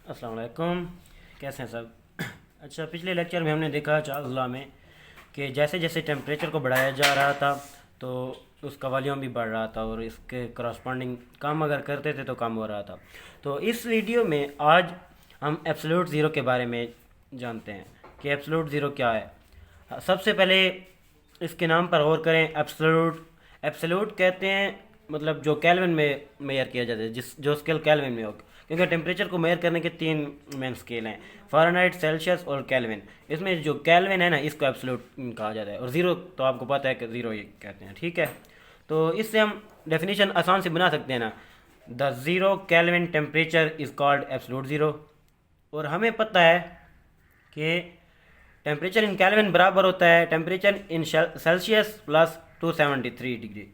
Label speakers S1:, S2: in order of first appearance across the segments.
S1: अस्सलाम वालेकुम। कैसे हैं सब? अच्छा, पिछले लेक्चर में हमने देखा चार्ल्स लॉ में कि जैसे जैसे टेम्परेचर को बढ़ाया जा रहा था तो उसका वॉल्यूम भी बढ़ रहा था और इसके करस्पॉन्डिंग कम अगर करते थे तो कम हो रहा था। तो इस वीडियो में आज हम एब्सोल्यूट ज़ीरो के बारे में जानते हैं कि एब्सोल्यूट ज़ीरो क्या है। सबसे पहले इसके नाम पर गौर करें। एब्सोल्यूट एब्सोल्यूट कहते हैं मतलब जो केल्विन में मेजर किया जाता है, जिस जो स्केल केल्विन में हो, क्योंकि टेम्परेचर को मेजर करने के तीन मेन स्केल हैं, फ़ारेनहाइट, सेल्सियस और केल्विन। इसमें जो केल्विन है ना, इसको एब्सोल्यूट कहा जाता है, और ज़ीरो तो आपको पता है कि ज़ीरो ये कहते हैं। ठीक है, तो इससे हम डेफिनेशन आसान से बना सकते हैं ना, the zero kelvin temperature is called absolute zero. और हमें पता है कि टेम्परेचर इन केल्विन बराबर होता है temperature in Celsius plus 273 degree.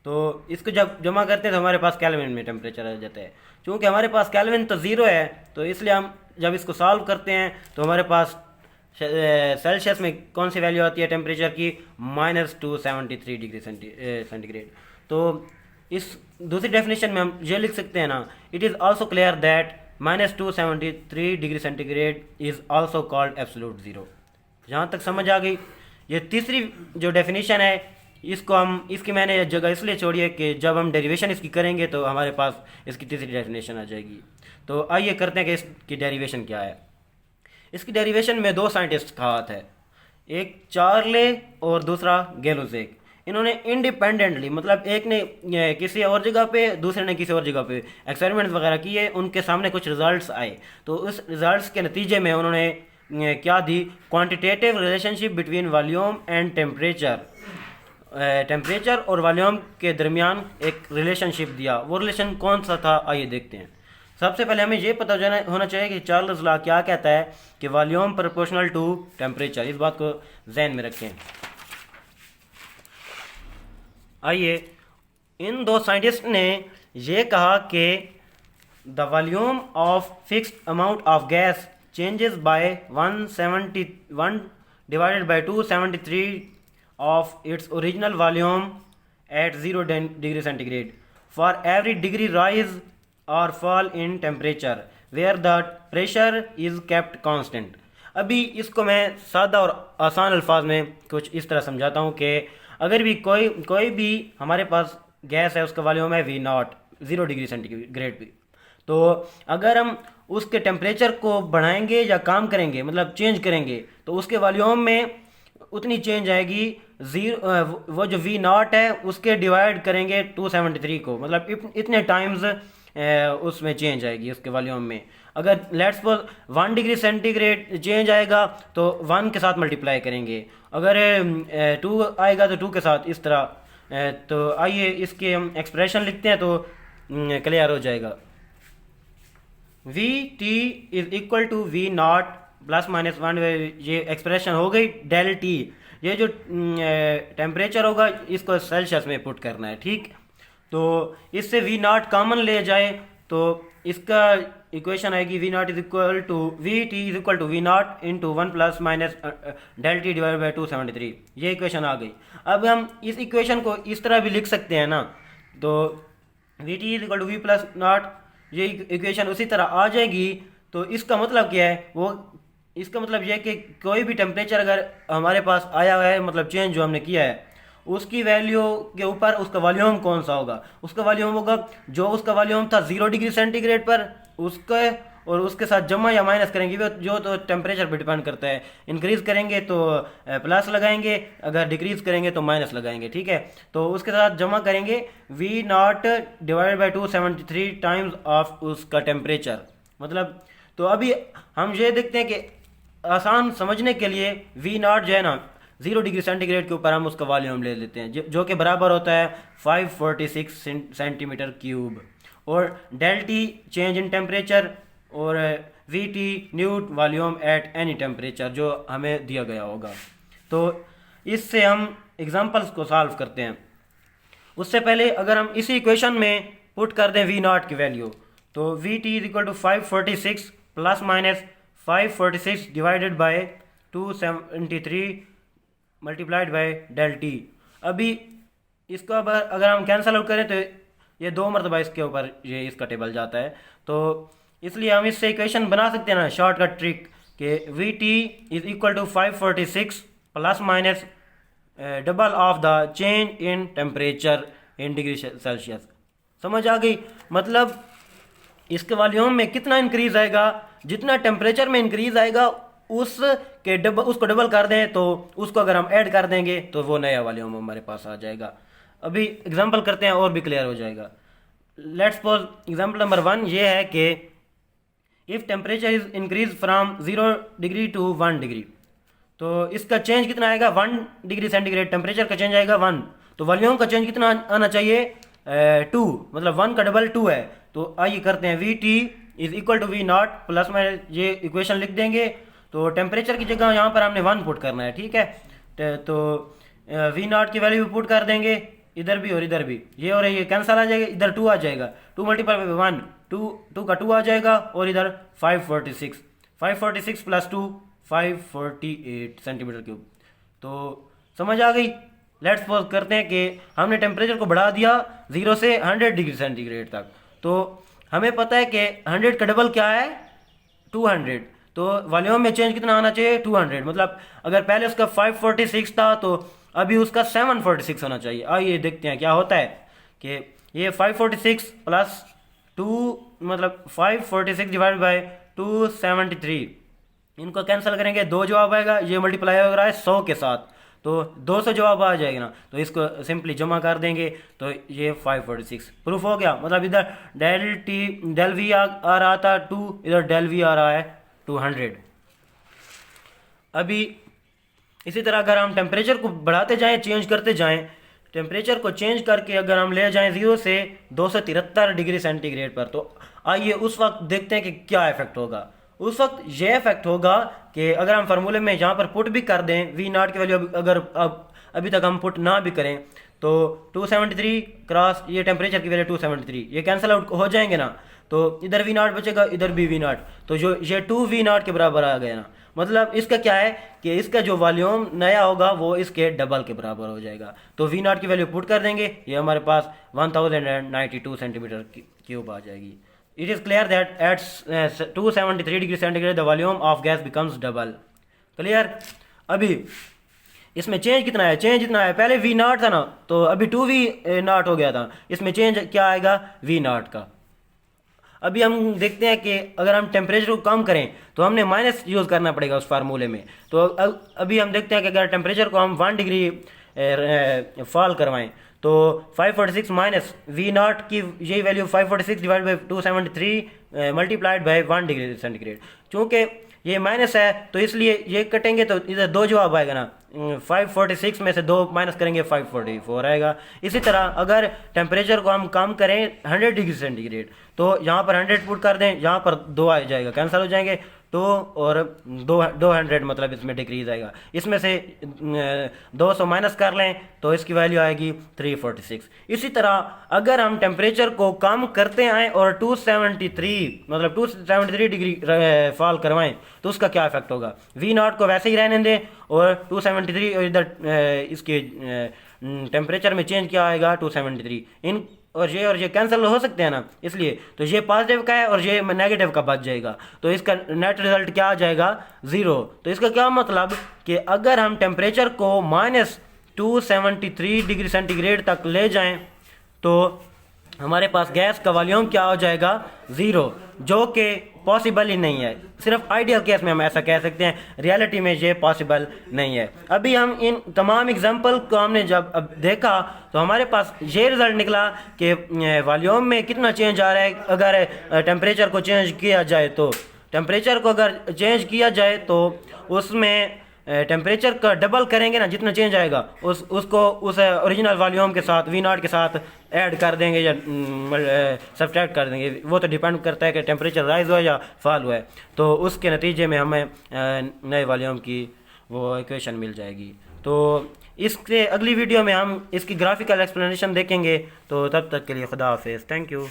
S1: तो इसको जब जमा करते हैं तो हमारे पास केल्विन में टेम्परेचर आ जाता है। चूँकि हमारे पास केल्विन तो ज़ीरो है, तो इसलिए हम जब इसको सॉल्व करते हैं तो हमारे पास सेल्सियस में कौन सी वैल्यू आती है टेम्परेचर की, -273 डिग्री सेंटीग्रेड। तो इस दूसरी डेफिनेशन में हम ये लिख सकते हैं ना, it is also clear that -273 degree centigrade is also called absolute zero. जहाँ तक समझ आ गई। ये तीसरी जो डेफिनेशन है, इसकी मैंने जगह इसलिए छोड़ी है कि जब हम डेरिवेशन इसकी करेंगे तो हमारे पास इसकी तीसरी डेफिनेशन आ जाएगी। तो आइए करते हैं कि इसकी डेरिवेशन क्या है। इसकी डेरिवेशन में दो साइंटिस्ट का हाथ है, एक चार्ले और दूसरा गैलोजेक। इन्होंने इंडिपेंडेंटली, मतलब एक ने किसी और जगह पे, दूसरे ने किसी और जगह पे एक्सपेरिमेंट्स वगैरह किए, उनके सामने कुछ रिजल्ट्स आए। तो उस रिजल्ट्स के नतीजे में उन्होंने क्या दी, quantitative relationship between volume and temperature. Temperature और वॉल्यूम के दरमियान एक रिलेशनशिप दिया। वो रिलेशन कौन सा था, आइए देखते हैं। सबसे पहले हमें ये पता होना चाहिए कि चार्ल्स लॉ क्या कहता है कि वॉल्यूम प्रोपोर्शनल टू टेम्परेचर। इस बात को जहन में रखें। आइए, इन दो साइंटिस्ट ने ये कहा कि the volume of fixed amount of gas changes by 171 divided by 273 of its original volume at 0 degree centigrade for every degree rise or fall in temperature where the pressure is kept constant। अभी इसको मैं सादा और आसान अल्फाज में कुछ इस तरह समझाता हूँ कि अगर भी कोई भी हमारे पास गैस है, उसका वॉल्यूम है V0, 0 डिग्री सेंटीग्रेड पे, तो अगर हम उसके टेम्परेचर को बढ़ाएंगे या काम करेंगे, मतलब चेंज करेंगे, तो उसके वॉल्यूम में उतनी चेंज आएगी। वो जो V0 है उसके डिवाइड करेंगे 273 को, मतलब इतने टाइम्स उसमें चेंज आएगी उसके वॉल्यूम में। अगर let's suppose 1 degree centigrade change आएगा तो 1 के साथ मल्टीप्लाई करेंगे, अगर 2 आएगा तो 2 के साथ, इस तरह। तो आइए इसके हम एक्सप्रेशन लिखते हैं तो क्लियर हो जाएगा। V T is equal to V0 plus minus 1, ये एक्सप्रेशन हो गई डेल टी। ये जो टेम्परेचर होगा इसको सेल्सियस में पुट करना है, ठीक। तो इससे V0 कॉमन ले जाए तो इसका इक्वेशन आएगी V0 is equal to V is equal to V0 into 1 plus minus del T divide by 273। ये इक्वेशन आ गई। अब हम इस इक्वेशन को इस तरह भी लिख सकते हैं ना, तो V is equal to V plus naught, ये इक्वेशन उसी तरह आ जाएगी। तो इसका मतलब क्या है, वो इसका मतलब यह कि कोई भी टेम्परेचर अगर हमारे पास आया हुआ है, मतलब चेंज जो हमने किया है, उसकी वैल्यू के ऊपर उसका वॉल्यूम कौन सा होगा, उसका वॉल्यूम होगा जो उसका वॉल्यूम था 0 डिग्री सेंटीग्रेड पर, उसके और उसके साथ जमा या माइनस करेंगे, वो जो तो टेम्परेचर पर डिपेंड करता है। इंक्रीज करेंगे तो प्लस लगाएंगे, अगर डिक्रीज करेंगे तो माइनस लगाएंगे, ठीक है। तो उसके साथ जमा करेंगे V0 divided by 273 times of उसका टेम्परेचर, मतलब। तो अभी हम ये देखते हैं कि आसान समझने के लिए V0 जो है ना, 0 डिग्री सेंटीग्रेड के ऊपर हम उसका वॉल्यूम ले लेते हैं, जो कि बराबर होता है 546 सेंटीमीटर क्यूब, और del T change in temperature, और V T new volume at any temperature जो हमें दिया गया होगा। तो इससे हम एग्जांपल्स को सॉल्व करते हैं। उससे पहले अगर हम इसी इक्वेशन में पुट कर दें V0 की वैल्यू, तो V T is equal to 546 plus minus 546 divided by 273 multiplied by del T. अभी इसको अगर हम कैंसल आउट करें तो ये 2 मरतबा इसके ऊपर ये इसका टेबल जाता है। तो इसलिए हम इससे इक्वेशन बना सकते हैं ना, शॉर्टकट ट्रिक कि V T is equal to 546 plus minus double of the change in temperature in degree Celsius. समझ आ गई? मतलब इसके वॉल्यूम में कितना इंक्रीज आएगा, जितना टेम्परेचर में इंक्रीज आएगा उसको डबल कर दें, तो उसको अगर हम ऐड कर देंगे तो वो नया वॉल्यूम हमारे पास आ जाएगा। अभी एग्जांपल करते हैं और भी क्लियर हो जाएगा। लेट्स सपोज एग्जांपल नंबर 1 ये है कि if temperature is increase from 0 degree to 1 degree, तो इसका चेंज कितना आएगा, 1 डिग्री सेंटीग्रेड टेम्परेचर का चेंज आएगा 1, तो वॉल्यूम का चेंज कितना आना चाहिए 2, मतलब 1 का डबल 2 है। तो आइए करते हैं, V T is equal to V naught plus में ये इक्वेशन लिख देंगे। तो टेम्परेचर की जगह यहाँ पर हमने 1 पुट करना है, ठीक है। तो वी नॉट की वैल्यू पुट कर देंगे इधर भी और इधर भी, ये और ये कैंसिल आ जाएगा, इधर 2 आ जाएगा, 2 मल्टीप्लाई बाई 1, 2 का 2 आ जाएगा, और इधर 546 प्लस 2 548 सेंटीमीटर क्यूब। तो समझ आ गई? लेट्स सपोज करते हैं कि हमने टेम्परेचर को बढ़ा दिया 0 से 100 डिग्री सेंटीग्रेड तक, तो हमें पता है कि 100 का डबल क्या है 200, तो वॉल्यूम में चेंज कितना आना चाहिए 200। मतलब अगर पहले उसका 546 था तो अभी उसका 746 होना चाहिए। आइए देखते हैं क्या होता है कि ये 546 प्लस 2 मतलब 546 डिवाइड बाई 273, इनको कैंसिल करेंगे, 2 जवाब आएगा, ये मल्टीप्लाई हो रहा है 100 के साथ, तो 200 जवाब आ जाएगा ना, तो इसको सिंपली जमा कर देंगे, तो ये 546 प्रूफ हो गया। मतलब इधर डेल वी आ रहा था 2, इधर डेल वी आ रहा है 200। अभी इसी तरह अगर हम टेम्परेचर को बढ़ाते जाएं, चेंज करते जाएं, टेम्परेचर को चेंज करके अगर हम ले जाएं 0 से 273 डिग्री सेंटीग्रेड पर, तो आइए उस वक्त देखते हैं कि क्या इफेक्ट होगा। उस वक्त ये इफेक्ट होगा कि अगर हम फार्मूले में यहाँ पर पुट भी कर दें वी नॉट की वैल्यू, अगर अभी तक हम पुट ना भी करें, तो 273 क्रॉस ये टेम्परेचर की वैल्यू 273, ये कैंसिल आउट हो जाएंगे ना, तो इधर वी नॉट बचेगा, इधर भी वी नॉट, तो जो ये 2 वी नॉट के बराबर आ गया ना। मतलब इसका क्या है कि इसका जो वॉल्यूम नया होगा वो इसके डबल के बराबर हो जाएगा। तो वी नॉट की वैल्यू पुट कर देंगे, ये हमारे पास 1092 सेंटीमीटर क्यूब आ जाएगी। It is clear that at 273 degree centigrade the volume of gas becomes double. Clear? अभी इसमें चेंज कितना है, चेंज इतना है, पहले वी नॉट था ना, तो अभी 2 वी नॉट हो गया था, इसमें चेंज क्या आएगा वी नॉट का। अभी हम देखते हैं कि अगर हम टेम्परेचर को कम करें तो हमने माइनस यूज़ करना पड़ेगा उस फार्मूले में। तो अभी हम देखते हैं कि अगर टेम्परेचर को हम 1 डिग्री फॉल करवाएं, तो 546 माइनस वी नॉट की यही value 546 divide by 273 multiplied by 1 degree centigrade. चूँकि ये माइनस है तो इसलिए ये कटेंगे तो इधर 2 जवाब आएगा ना, 546 में से 2 माइनस करेंगे 544 आएगा। इसी तरह अगर टेम्परेचर को हम कम करें 100 डिग्री सेंटीग्रेड, तो यहाँ पर 100 पुट कर दें, यहाँ पर 2 आ जाएगा, कैंसिल हो जाएंगे, 2 और 200 मतलब इसमें डिक्रीज आएगा। इसमें से 200 माइनस कर लें तो इसकी वैल्यू आएगी 346। इसी तरह अगर हम टेम्परेचर को कम करते आएँ और 273 डिग्री फॉल करवाएं, तो उसका क्या इफेक्ट होगा, वी नॉट को वैसे ही रहने दें और 273 और इधर इसके टेम्परेचर में चेंज क्या आएगा 273, इन और ये कैंसिल हो सकते हैं ना, इसलिए तो ये पॉजिटिव का है और ये नेगेटिव का बच जाएगा, तो इसका नेट रिजल्ट क्या आ जाएगा 0। तो इसका क्या मतलब कि अगर हम टेम्परेचर को -273 डिग्री सेंटीग्रेड तक ले जाएं तो हमारे पास गैस का वॉल्यूम क्या हो जाएगा 0, जो कि पॉसिबल ही नहीं है। सिर्फ आइडियल केस में हम ऐसा कह सकते हैं, रियलिटी में ये पॉसिबल नहीं है। अभी हम इन तमाम एग्जांपल को हमने जब अब देखा तो हमारे पास ये रिजल्ट निकला कि वॉल्यूम में कितना चेंज आ रहा है अगर टेम्परेचर को चेंज किया जाए। तो टेम्परेचर को अगर चेंज किया जाए तो उसमें टेम्परेचर का डबल करेंगे ना, जितना चेंज आएगा उसको उस ओरिजिनल वॉल्यूम के साथ वी नॉट के साथ ऐड कर देंगे या सब्ट्रैक्ट कर देंगे, वो तो डिपेंड करता है कि टेम्परेचर राइज हुआ या फॉल हुआ है। तो उसके नतीजे में हमें नए वॉल्यूम की वो इक्वेशन मिल जाएगी। तो इसके अगली वीडियो में हम इसकी ग्राफिकल एक्सप्लेनेशन देखेंगे। तो तब तक के लिए खुदा हाफिज़, थैंक यू।